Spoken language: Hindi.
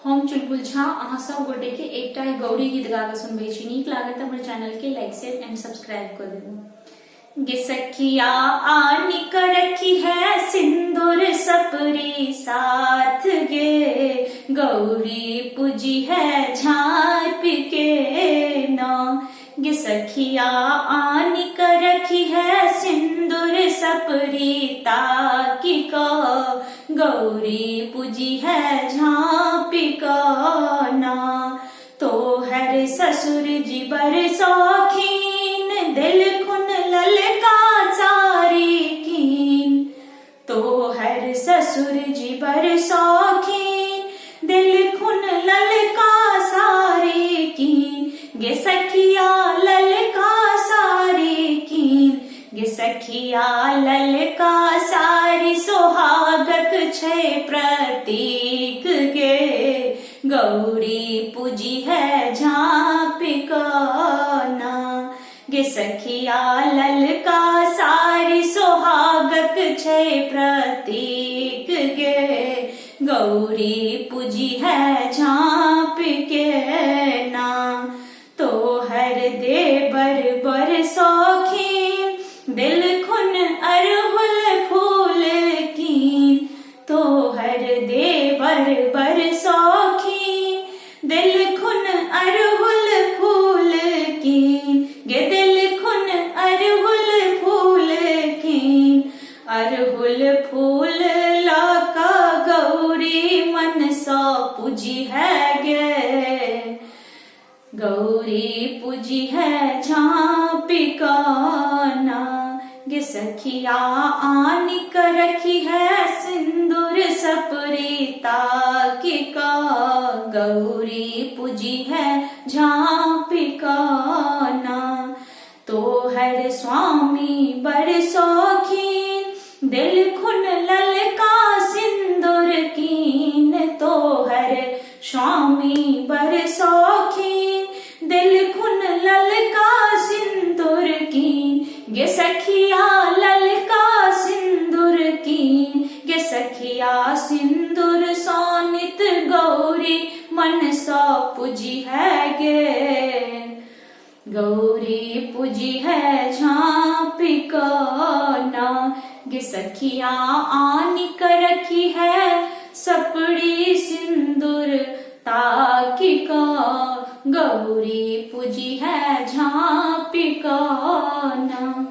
हम चुलबुल झा अहाँ सब गोटे के एकटा गौरी गीत गा के सुनबे छी। नीक लागत हमर चैनल के लाइक शेयर एंड सब्सक्राइब कर देबो। गे सखिया आनी कर रखी है सिंदूर सपरी साथ गे, गौरी पूजी है झाँप के ना। गे सखिया आनी कर रखी है सिंदूर सपरी ताकि का, गौरी पूजी है झाँप का ना। तो हर ससुर जी बर शौकीन, दिल खुन ललका सारी कीन। तो हर ससुर जी बर शौकीन, दिल खुन ललका सारी कीन। गे सखिया ललका सारी कीन, गे सखिया ललका सारी सोहागत छै प्रतीक गे, गौरी पूजी है झाँप का ना। गे सखिया ललका सारी सोहागत छै प्रतीक गे, गौरी पूजी है झाँप के ना। तो हर देवर बर शौकीन, दिल खुन अरहुल फूल कीन। तो हर देवर बर शौकीन, दिल खुन अरहुल फूल कीन। गे दिल खुन अरहुल फूल कीन, अरहुल फूल लाका गौरी मन सा पूजी है गे, गौरी पूजी है झाँप का ना। गे सखिया आनी कर रखी है सिंदूर सपरी ताकि का, गौरी पूजी है झाँप का ना। तो हर स्वामी बर शौकीन, दिल खुन ललका सिंदूर कीन। तो हर स्वामी बर शौकीन, दिल खुन ललका सिंदूर कीन। गे सखिया ललका सिंदूर कीन, गे सखिया सिंदूर सोनित गौरी मन सा पूजी है गे, गौरी पूजी है झाँप का ना। गे सखिया आनी कर रखी है सपड़ी सिंदूर ताकि का, गौरी पूजी है झाँप का ना।